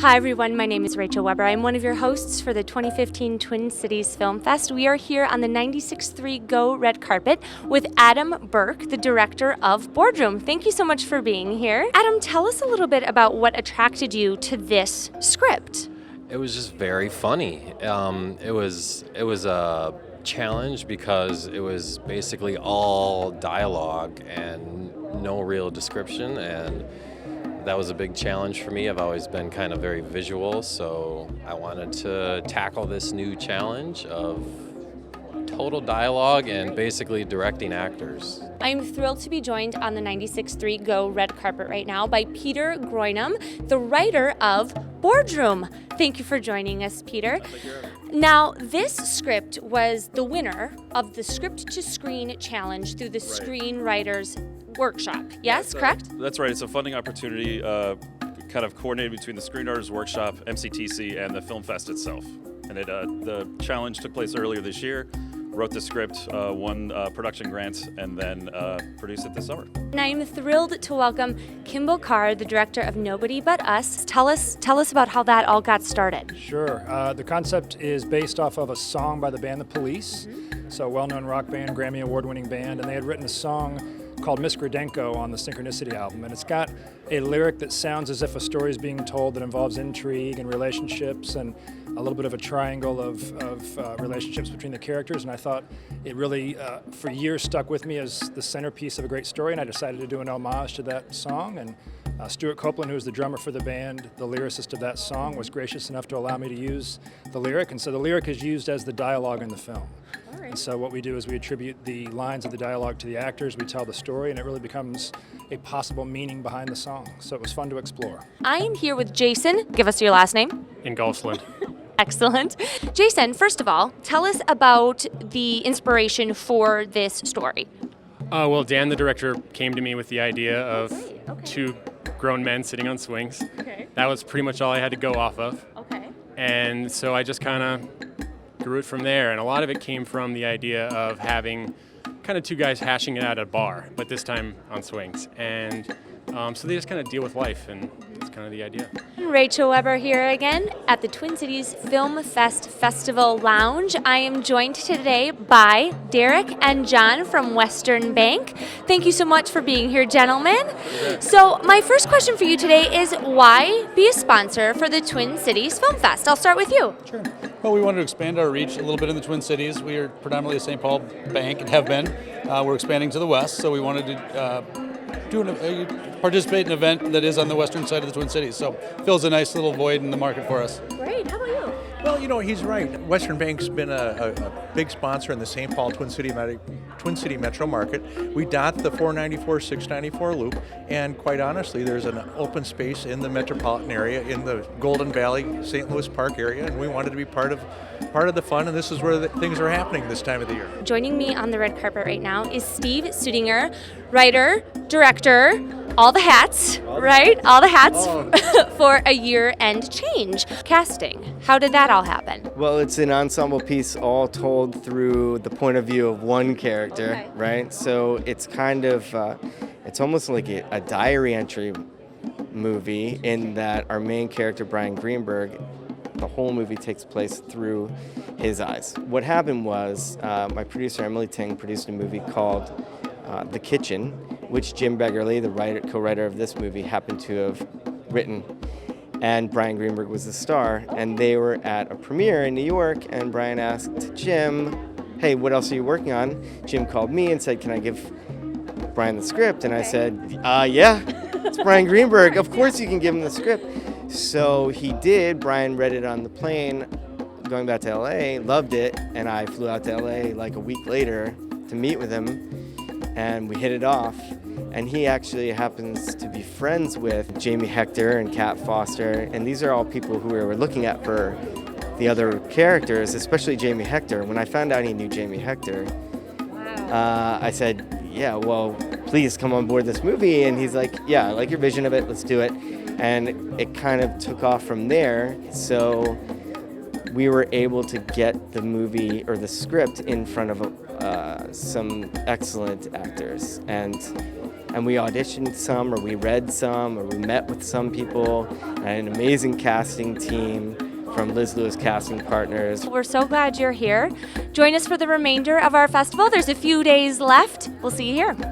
Hi everyone, my name is Rachel Weber. I'm one of your hosts for the 2015 Twin Cities Film Fest. We are here on the 96.3 Go red carpet with Adam Burke, the director of Boardroom. Thank you so much for being here. Adam, tell us a little bit about what attracted you to this script. It was just very funny. It was a challenge because it was basically all dialogue and no real description, and that was a big challenge for me. I've always been kind of very visual, so I wanted to tackle this new challenge of total dialogue and basically directing actors. I'm thrilled to be joined on the 96.3 Go red carpet right now by Peter Groinum, the writer of Boardroom. Thank you for joining us, Peter. Now, this script was the winner of the Script to Screen Challenge through the Screenwriters Workshop. Yes, correct? That's right. It's a funding opportunity kind of coordinated between the Screenwriters Workshop, MCTC, and the Film Fest itself. And the challenge took place earlier this year. Wrote the script, won production grants, and then produced it this summer. And I'm thrilled to welcome Kimball Carr, the director of Nobody But Us. Tell us about how that all got started. Sure. The concept is based off of a song by the band The Police, so a well-known rock band, Grammy Award-winning band, and they had written a song called Miss Gradenko on the Synchronicity album, and it's got a lyric that sounds as if a story is being told that involves intrigue and relationships and a little bit of a triangle of relationships between the characters, and I thought it really, for years, stuck with me as the centerpiece of a great story, and I decided to do an homage to that song, and Stuart Copeland, who is the drummer for the band, the lyricist of that song, was gracious enough to allow me to use the lyric, and so the lyric is used as the dialogue in the film. And so what we do is we attribute the lines of the dialogue to the actors, we tell the story, and it really becomes a possible meaning behind the song. So it was fun to explore. I am here with Jason. Give us your last name. Ingolfsland. Excellent. Jason, first of all, tell us about the inspiration for this story. Well, Dan, the director, came to me with the idea of two grown men sitting on swings. Okay. That was pretty much all I had to go off of. Okay. And so I just kind of grew it from there. And a lot of it came from the idea of having kind of two guys hashing it out at a bar, but this time on swings. And so they just kind of deal with life, and that's kind of the idea. Rachel Weber here again at the Twin Cities Film Fest Festival Lounge. I am joined today by Derek and John from Western Bank. Thank you so much for being here, gentlemen. So my first question for you today is, why be a sponsor for the Twin Cities Film Fest? I'll start with you. Sure. Well, we wanted to expand our reach a little bit in the Twin Cities. We are predominantly a St. Paul bank and have been. We're expanding to the west, so we wanted to participate in an event that is on the western side of the Twin Cities. So fills a nice little void in the market for us. Great. How about you? Well, he's right. Western Bank's been a big sponsor in the St. Paul Twin City metro market. We dot the 494, 694 loop, and quite honestly, there's an open space in the metropolitan area, in the Golden Valley, St. Louis Park area, and we wanted to be part of the fun, and this is where things are happening this time of the year. Joining me on the red carpet right now is Steve Sudinger, writer, director, all the hats, right? All the hats for A Year-End Change. Casting, how did that all happen? Well, it's an ensemble piece all told through the point of view of one character, right? So it's kind of, it's almost like a diary entry movie in that our main character, Brian Greenberg, the whole movie takes place through his eyes. What happened was my producer, Emily Ting, produced a movie called The Kitchen, which Jim Beggerly, the co-writer of this movie, happened to have written. And Brian Greenberg was the star, and they were at a premiere in New York, and Brian asked Jim, hey, what else are you working on? Jim called me and said, can I give Brian the script? And I said, yeah, it's Brian Greenberg. Of course you can give him the script. So he did. Brian read it on the plane going back to LA, loved it, and I flew out to LA like a week later to meet with him, and we hit it off. And he actually happens to be friends with Jamie Hector and Kat Foster, and these are all people who we were looking at for the other characters, especially Jamie Hector. When I found out he knew Jamie Hector, I said, yeah, well, please come on board this movie. And he's like, yeah, I like your vision of it, let's do it. And it kind of took off from there. So we were able to get the movie or the script in front of some excellent actors. And and we auditioned some, or we read some, or we met with some people, and an amazing casting team from Liz Lewis Casting Partners. We're so glad you're here. Join us for the remainder of our festival. There's a few days left. We'll see you here.